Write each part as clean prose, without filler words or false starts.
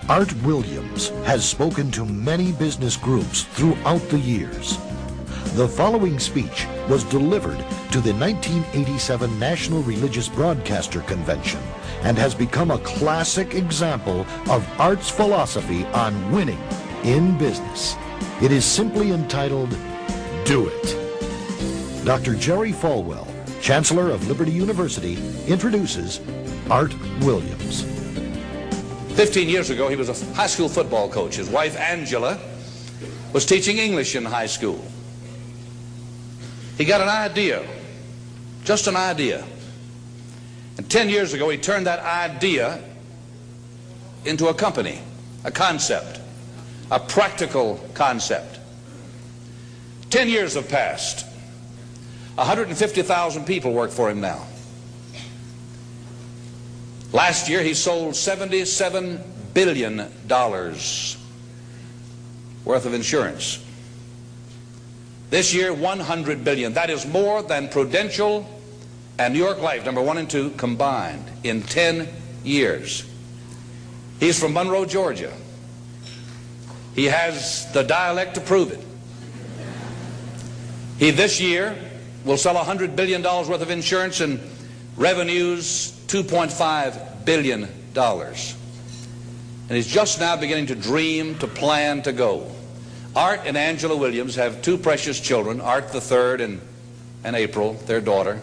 Art Williams has spoken to many business groups throughout the years. The following speech was delivered to the 1987 National Religious Broadcaster Convention and has become a classic example of Art's philosophy on winning in business. It is simply entitled, Do It. Dr. Jerry Falwell, Chancellor of Liberty University, introduces Art Williams. 15 years ago, he was a high school football coach. His wife, Angela, was teaching English in high school. He got an idea, just an idea. And 10 years ago, he turned that idea into a company, a concept, a practical concept. 10 years have passed. 150,000 people work for him now. Last year, he sold $77 billion worth of insurance. This year, $100 billion. That is more than Prudential and New York Life, number 1 and 2, combined in 10 years. He's from Monroe, Georgia. He has the dialect to prove it. He this year will sell $100 billion worth of insurance and revenues $2.5 billion. And he's just now beginning to dream, to plan, to go. Art and Angela Williams have 2 precious children, Art the third and April, their daughter.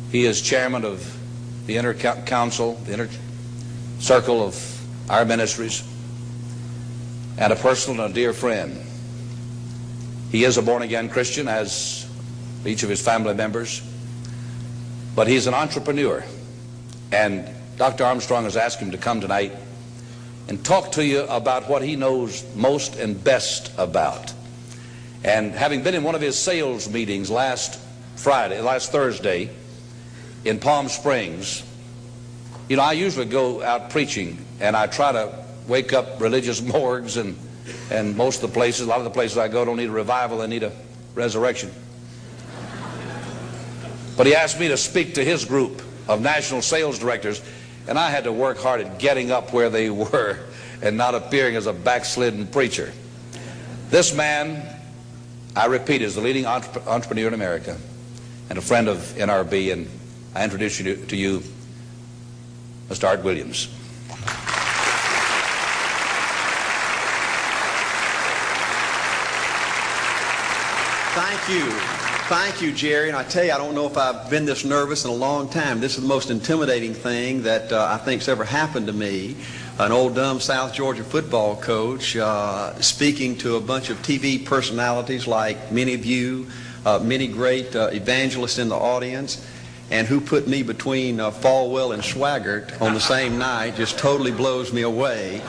He is chairman of the inner council, the inner circle of our ministries, and a personal and a dear friend. He is a born-again Christian, as each of his family members, but he's an entrepreneur. And Dr. Armstrong has asked him to come tonight and talk to you about what he knows most and best about. And having been in one of his sales meetings last Thursday in Palm Springs, you know, I usually go out preaching and I try to wake up religious morgues, and most of the places, a lot of the places I go don't need a revival, they need a resurrection. But he asked me to speak to his group of national sales directors, and I had to work hard at getting up where they were and not appearing as a backslidden preacher. This man, I repeat, is the leading entrepreneur in America and a friend of NRB, and I introduce you to you, Mr. Art Williams. Thank you. Thank you, Jerry. And I tell you, I don't know if I've been this nervous in a long time. This is the most intimidating thing that I think's ever happened to me. An old dumb South Georgia football coach speaking to a bunch of TV personalities like many of you, many great evangelists in the audience, and who put me between Falwell and Swaggart on the same night just totally blows me away.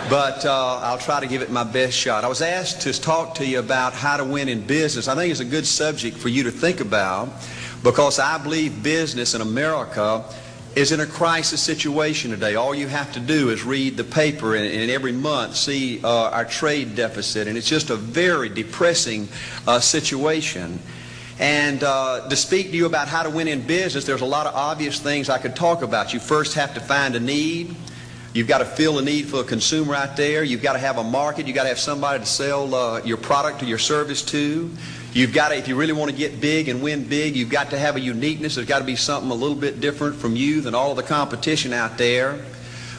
But I'll try to give it my best shot. I was asked to talk to you about how to win in business. I think it's a good subject for you to think about, because I believe business in America is in a crisis situation today. All you have to do is read the paper and every month see our trade deficit, and it's just a very depressing situation. And to speak to you about how to win in business, there's a lot of obvious things I could talk about. You first have to find a need. You've got to fill a need for a consumer out there. You've got to have a market. You've got to have somebody to sell your product or your service to. You've got to, if you really want to get big and win big, you've got to have a uniqueness. There's got to be something a little bit different from you than all of the competition out there.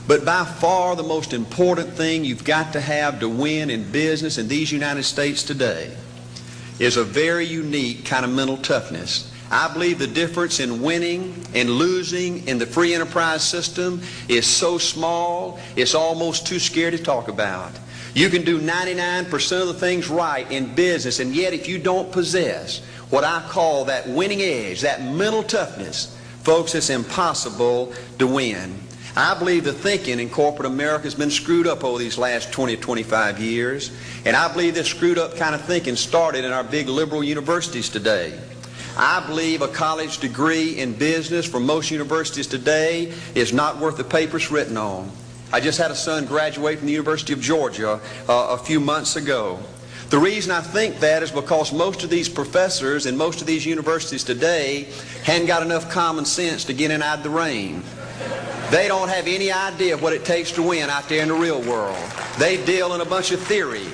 But by far the most important thing you've got to have to win in business in these United States today is a very unique kind of mental toughness. I believe the difference in winning and losing in the free enterprise system is so small, it's almost too scary to talk about. You can do 99% of the things right in business, and yet if you don't possess what I call that winning edge, that mental toughness, folks, it's impossible to win. I believe the thinking in corporate America has been screwed up over these last 20 or 25 years, and I believe this screwed up kind of thinking started in our big liberal universities today. I believe a college degree in business from most universities today is not worth the paper it's written on. I just had a son graduate from the University of Georgia a few months ago. The reason I think that is because most of these professors in most of these universities today hadn't got enough common sense to get in out of the rain. They don't have any idea of what it takes to win out there in the real world. They deal in a bunch of theory.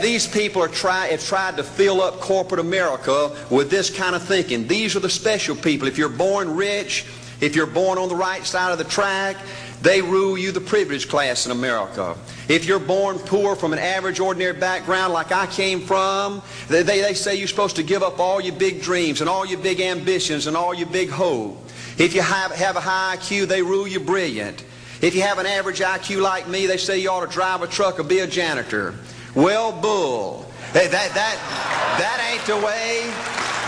These people have tried to fill up corporate America with this kind of thinking. These are the special people. If you're born rich, if you're born on the right side of the track, they rule you, the privileged class in America. If you're born poor from an average, ordinary background like I came from, they say you're supposed to give up all your big dreams and all your big ambitions and all your big hope. If you have a high IQ, they rule you brilliant. If you have an average IQ like me, they say you ought to drive a truck or be a janitor. Well, bull. That ain't the way.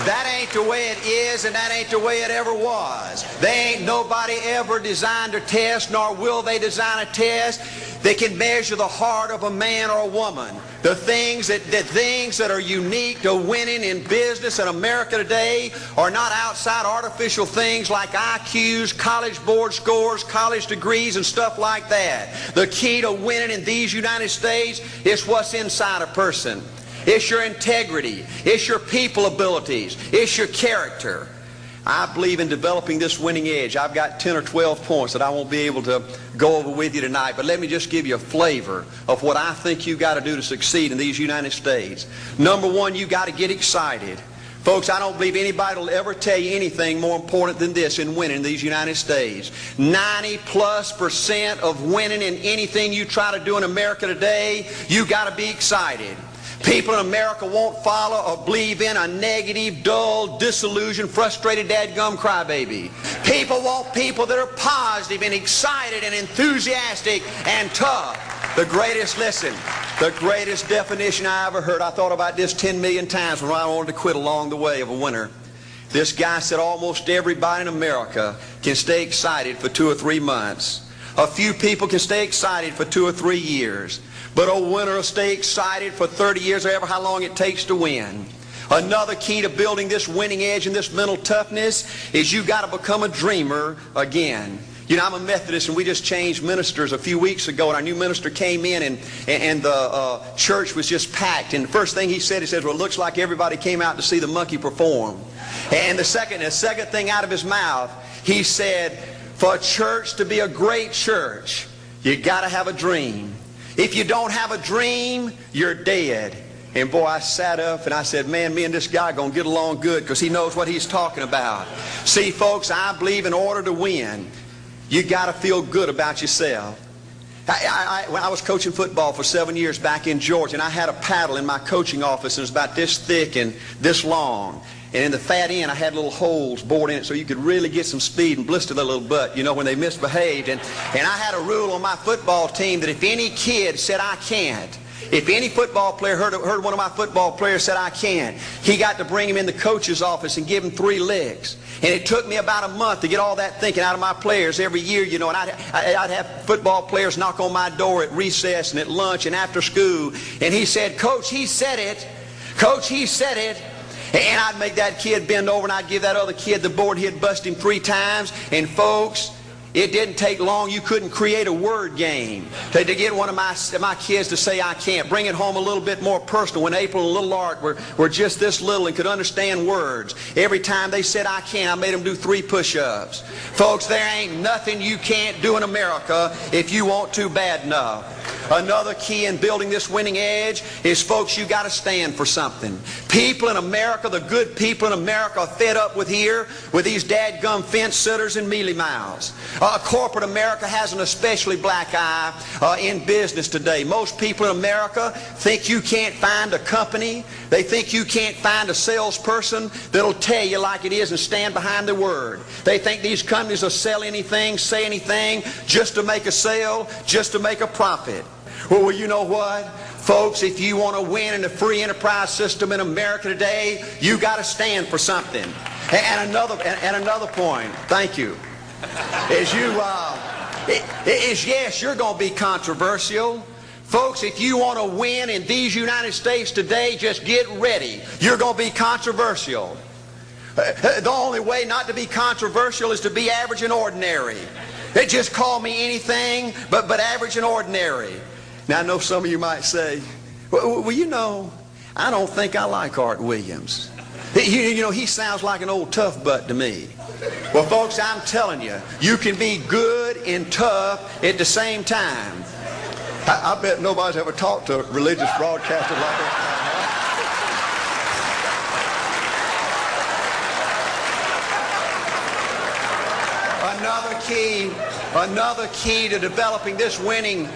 That ain't the way it is, and that ain't the way it ever was. They ain't nobody ever designed a test, nor will they design a test that can measure the heart of a man or a woman. The things that are unique to winning in business in America today are not outside artificial things like IQs, college board scores, college degrees, and stuff like that. The key to winning in these United States is what's inside a person. It's your integrity. It's your people abilities. It's your character. I believe in developing this winning edge. I've got 10 or 12 points that I won't be able to go over with you tonight, but let me just give you a flavor of what I think you've got to do to succeed in these United States. Number one, you've got to get excited. Folks, I don't believe anybody will ever tell you anything more important than this in winning in these United States. 90+% of winning in anything you try to do in America today, you've got to be excited. People in America won't follow or believe in a negative, dull, disillusioned, frustrated, dadgum crybaby. People want people that are positive and excited and enthusiastic and tough. The greatest definition I ever heard, I thought about this 10 million times when I wanted to quit along the way of a winner. This guy said almost everybody in America can stay excited for 2 or 3 months. A few people can stay excited for 2 or 3 years. But a winner will stay excited for 30 years or ever how long it takes to win. Another key to building this winning edge and this mental toughness is you've got to become a dreamer again. You know, I'm a Methodist, and we just changed ministers a few weeks ago, and our new minister came in, and the church was just packed. And the first thing he said, well, it looks like everybody came out to see the monkey perform. And the second thing out of his mouth, he said, for a church to be a great church, you got to have a dream. If you don't have a dream, you're dead. And boy, I sat up and I said, man, me and this guy are going to get along good because he knows what he's talking about. See, folks, I believe in order to win, you got to feel good about yourself. When I was coaching football for 7 years back in Georgia, and I had a paddle in my coaching office, and it was about this thick and this long. And in the fat end, I had little holes bored in it so you could really get some speed and blister their little butt, you know, when they misbehaved. And I had a rule on my football team that if any kid said, I can't, if any football player heard one of my football players said, I can't, he got to bring him in the coach's office and give him 3 licks. And it took me about a month to get all that thinking out of my players every year, you know, and I'd have football players knock on my door at recess and at lunch and after school. And he said, Coach, he said it. Coach, he said it. And I'd make that kid bend over and I'd give that other kid the board. He'd bust him 3 times. And folks, it didn't take long. You couldn't create a word game to get one of my kids to say I can't. Bring it home a little bit more personal. When April and little Art were just this little and could understand words, every time they said I can't, I made them do 3 push-ups. Folks, there ain't nothing you can't do in America if you want to bad enough. Another key in building this winning edge is, folks, you got to stand for something. People in America, the good people in America, are fed up with these dadgum fence sitters and mealy mouths. Corporate America has an especially black eye in business today. Most people in America think you can't find a company. They think you can't find a salesperson that'll tell you like it is and stand behind the word. They think these companies will sell anything, say anything, just to make a sale, just to make a profit. Well, you know what? Folks, if you want to win in the free enterprise system in America today, you got to stand for something. And another point, thank you, is yes, you're going to be controversial. Folks, if you want to win in these United States today, just get ready. You're going to be controversial. The only way not to be controversial is to be average and ordinary. They just call me anything but average and ordinary. Now, I know some of you might say, well, you know, I don't think I like Art Williams. You know, he sounds like an old tough butt to me. Well, folks, I'm telling you, you can be good and tough at the same time. I bet nobody's ever talked to a religious broadcaster like that. Another key to developing this winning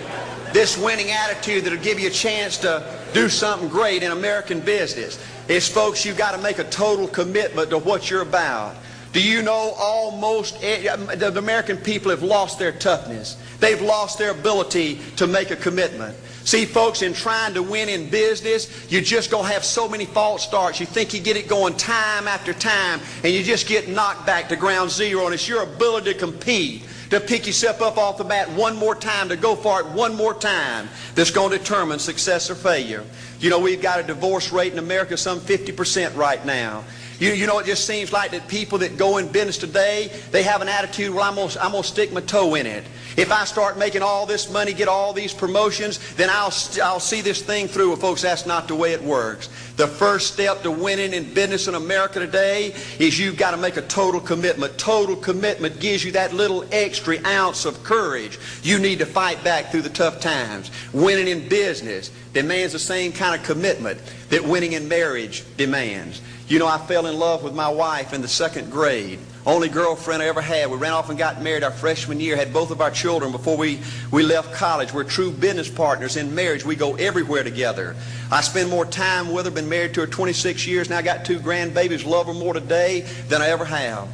attitude that'll give you a chance to do something great in American business is, folks, you've got to make a total commitment to what you're about. Do you know almost the American people have lost their toughness? They've lost their ability to make a commitment. See, folks, in trying to win in business, you're just going to have so many false starts. You think you get it going time after time, and you just get knocked back to ground zero, and it's your ability to compete, to pick yourself up off the mat one more time, to go for it one more time, that's going to determine success or failure. You know, we've got a divorce rate in America some 50% right now. You know, it just seems like that people that go in business today, they have an attitude, well, I'm gonna stick my toe in it. If I start making all this money, get all these promotions, then I'll see this thing through. Well, folks, that's not the way it works. The first step to winning in business in America today is you've got to make a total commitment. Total commitment gives you that little extra ounce of courage you need to fight back through the tough times. Winning in business demands the same kind of commitment that winning in marriage demands. You know, I fell in love with my wife in the 2nd grade. Only girlfriend I ever had. We ran off and got married our freshman year, had both of our children before we left college. We're true business partners in marriage. We go everywhere together. I spend more time with her, been married to her 26 years, now I got 2 grandbabies, love her more today than I ever have.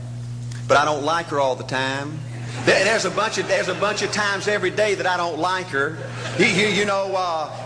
But I don't like her all the time. There's a bunch of times every day that I don't like her. You know,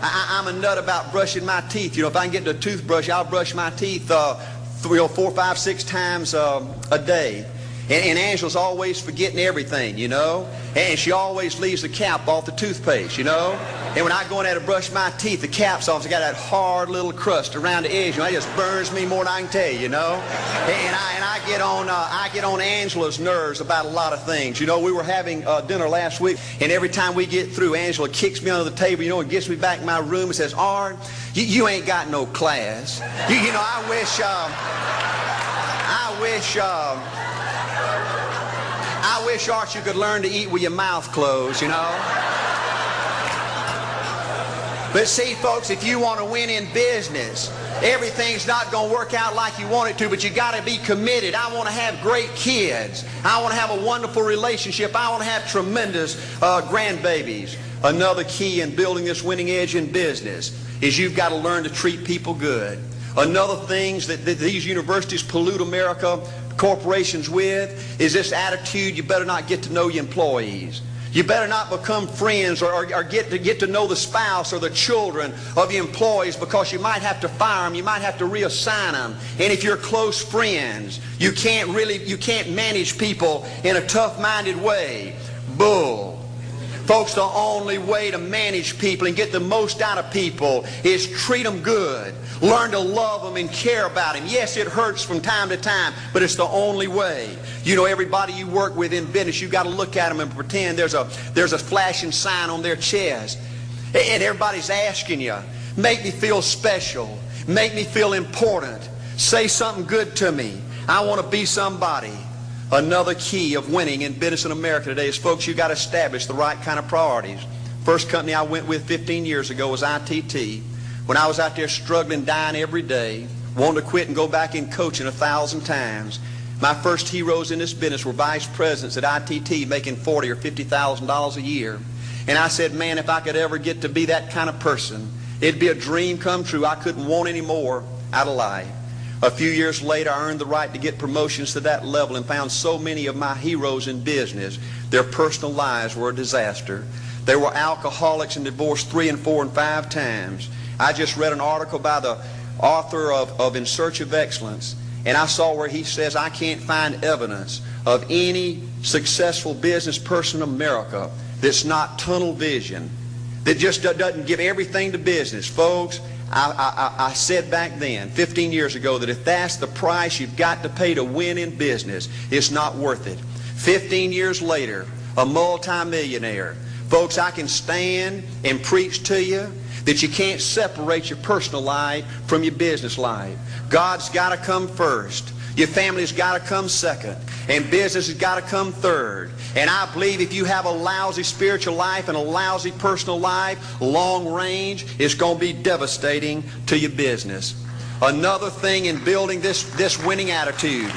I'm a nut about brushing my teeth. You know, if I can get the toothbrush, I'll brush my teeth 4, 5, 6 times a day. And Angela's always forgetting everything, you know. And she always leaves the cap off the toothpaste, you know. And when I go in there to brush my teeth, the cap's off. It's got that hard little crust around the edge. You know, it just burns me more than I can tell you, you know. And I get on Angela's nerves about a lot of things. You know, we were having dinner last week, and every time we get through, Angela kicks me under the table, you know, and gets me back in my room and says, "Art, you ain't got no class." You know, I wish, Art, you could learn to eat with your mouth closed, you know. But see, folks, if you want to win in business, everything's not going to work out like you want it to, but you got to be committed. I want to have great kids. I want to have a wonderful relationship. I want to have tremendous grandbabies. Another key in building this winning edge in business is you've got to learn to treat people good. Another thing that these universities pollute America, corporations with, is this attitude, you better not get to know your employees. You better not become friends or get to know the spouse or the children of your employees, because you might have to fire them, you might have to reassign them. And if you're close friends, you can't manage people in a tough-minded way. Bull. Folks, the only way to manage people and get the most out of people is treat them good. Learn to love them and care about them. Yes, it hurts from time to time, but it's the only way. You know, everybody you work with in business, you've got to look at them and pretend there's a flashing sign on their chest. And everybody's asking you, make me feel special. Make me feel important. Say something good to me. I want to be somebody. Another key of winning in business in America today is, folks, you've got to establish the right kind of priorities. First company I went with 15 years ago was ITT. When I was out there struggling, dying every day, wanting to quit and go back in coaching 1,000 times, my first heroes in this business were vice presidents at ITT making $40,000 or $50,000 a year. And I said, man, if I could ever get to be that kind of person, it'd be a dream come true. I couldn't want any more out of life. A few years later, I earned the right to get promotions to that level and found so many of my heroes in business, their personal lives were a disaster. They were alcoholics and divorced 3 and 4 and 5 times. I just read an article by the author of In Search of Excellence, and I saw where he says, I can't find evidence of any successful business person in America that's not tunnel vision, that just doesn't give everything to business. Folks, I said back then, 15 years ago, that if that's the price you've got to pay to win in business, it's not worth it. 15 years later, a multimillionaire. Folks, I can stand and preach to you that you can't separate your personal life from your business life. God's got to come first. Your family's got to come second. And business has got to come third. And I believe if you have a lousy spiritual life and a lousy personal life, long range, it's going to be devastating to your business. Another thing in building this winning attitude.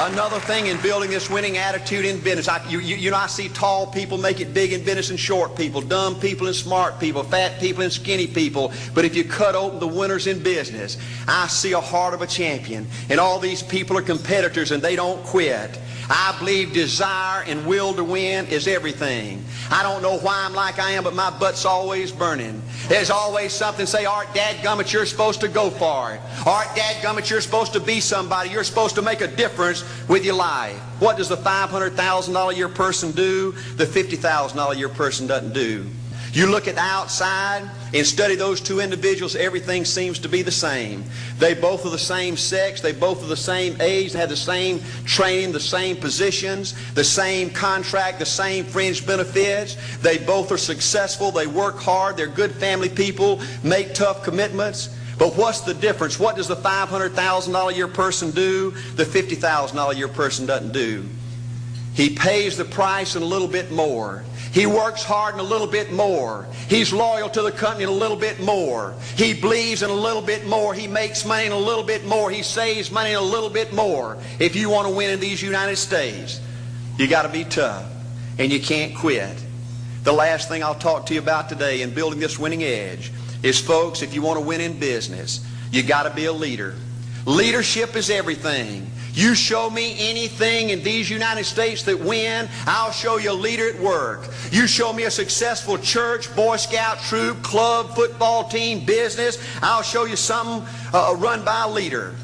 Another thing in building this winning attitude in business. I see tall people make it big in business and short people, dumb people and smart people, fat people and skinny people. But if you cut open the winners in business, I see a heart of a champion. And all these people are competitors and they don't quit. I believe desire and will to win is everything. I don't know why I'm like I am, but my butt's always burning. There's always something say, Art, dadgummit, you're supposed to go for it. Art, dadgummit, you're supposed to be somebody. You're supposed to make a difference with your life. What does the $500,000 a year person do? The $50,000 a year person doesn't do. You look at the outside and study those two individuals, everything seems to be the same. They both are the same sex, they both are the same age, they have the same training, the same positions, the same contract, the same fringe benefits. They both are successful, they work hard, they're good family people, make tough commitments. But what's the difference? What does the $500,000 a year person do? The $50,000 a year person doesn't do. He pays the price and a little bit more. He works hard and a little bit more. He's loyal to the company and a little bit more. He believes in a little bit more. He makes money and a little bit more. He saves money and a little bit more. If you want to win in these United States, you got to be tough and you can't quit. The last thing I'll talk to you about today in building this winning edge is, folks, if you want to win in business, you got to be a leader. Leadership is everything. You show me anything in these United States that win, I'll show you a leader at work. You show me a successful church, Boy Scout troop, club, football team, business, I'll show you something run by a leader.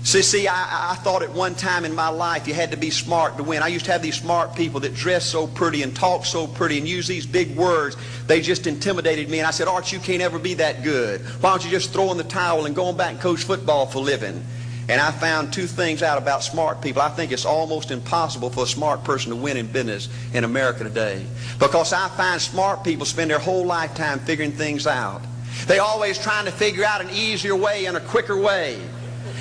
See, I thought at one time in my life you had to be smart to win. I used to have these smart people that dress so pretty and talk so pretty and use these big words. They just intimidated me. And I said, Art, you can't ever be that good. Why don't you just throw in the towel and go on back and coach football for a living? And I found two things out about smart people. I think it's almost impossible for a smart person to win in business in America today. Because I find smart people spend their whole lifetime figuring things out. They're always trying to figure out an easier way and a quicker way.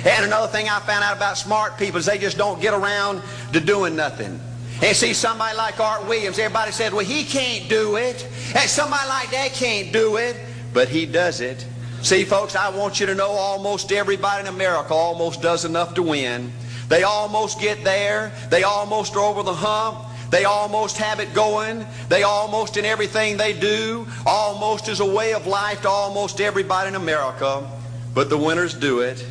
And another thing I found out about smart people is they just don't get around to doing nothing. And see, somebody like Art Williams, everybody said, well, he can't do it. And somebody like that can't do it. But he does it. See, folks, I want you to know almost everybody in America almost does enough to win. They almost get there. They almost are over the hump. They almost have it going. They almost, in everything they do, almost is a way of life to almost everybody in America. But the winners do it.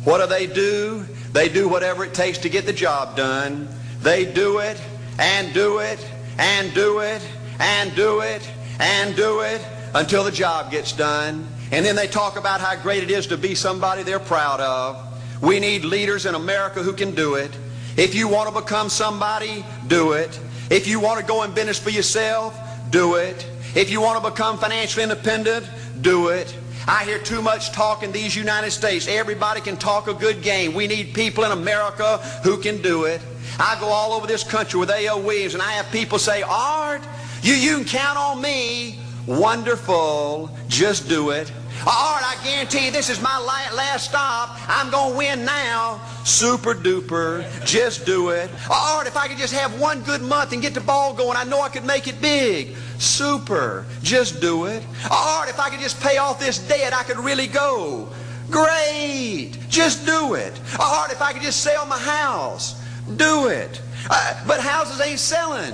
What do? They do whatever it takes to get the job done. They do it and do it and do it and do it and do it until the job gets done. And then they talk about how great it is to be somebody they're proud of. We need leaders in America who can do it. If you want to become somebody, do it. If you want to go in business for yourself, do it. If you want to become financially independent, do it. I hear too much talk in these United States. Everybody can talk a good game. We need people in America who can do it. I go all over this country with A.L. Williams, and I have people say, Art, you can count on me. Wonderful. Just do it. Art, I guarantee you this is my last stop. I'm going to win now. Super duper. Just do it. Art, if I could just have one good month and get the ball going, I know I could make it big. Super. Just do it. Art, if I could just pay off this debt, I could really go. Great. Just do it. Art, if I could just sell my house. Do it. But houses ain't selling.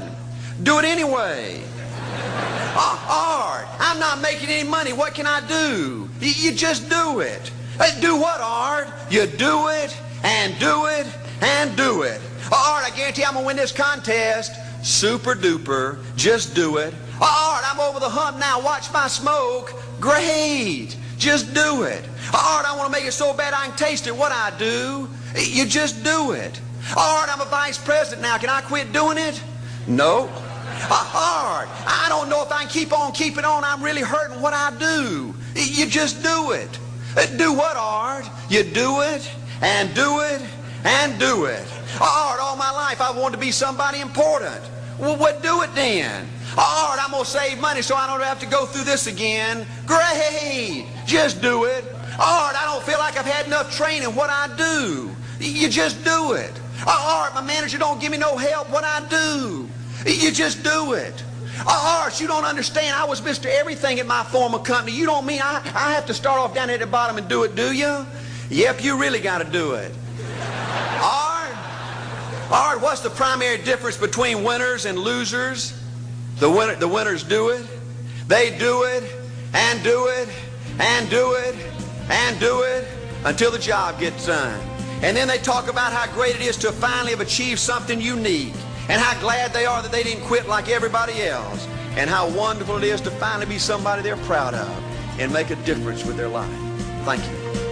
Do it anyway. Art, I'm not making any money. What can I do? You just do it. Do what, Art? You do it and do it and do it. Art, I guarantee I'm going to win this contest. Super duper. Just do it. Art, I'm over the hump now. Watch my smoke. Great. Just do it. Art, I want to make it so bad I can taste it. What I do? You just do it. Art, I'm a vice president now. Can I quit doing it? No. Art, I don't know if I can keep on keeping on. I'm really hurting. What I do? You just do it. Do what, Art? You do it and do it and do it. Art, all my life I wanted to be somebody important. Well, what do it then? All right, I'm going to save money so I don't have to go through this again. Great. Just do it. All right, I don't feel like I've had enough training. What I do? You just do it. All right, my manager don't give me no help. What I do? You just do it. All right, you don't understand. I was Mr. Everything at my former company. You don't mean I have to start off down at the bottom and do it, do you? Yep, you really got to do it. All right, what's the primary difference between winners and losers? The winners do it. They do it and do it and do it and do it until the job gets done. And then they talk about how great it is to finally have achieved something unique, and how glad they are that they didn't quit like everybody else, and how wonderful it is to finally be somebody they're proud of and make a difference with their life. Thank you.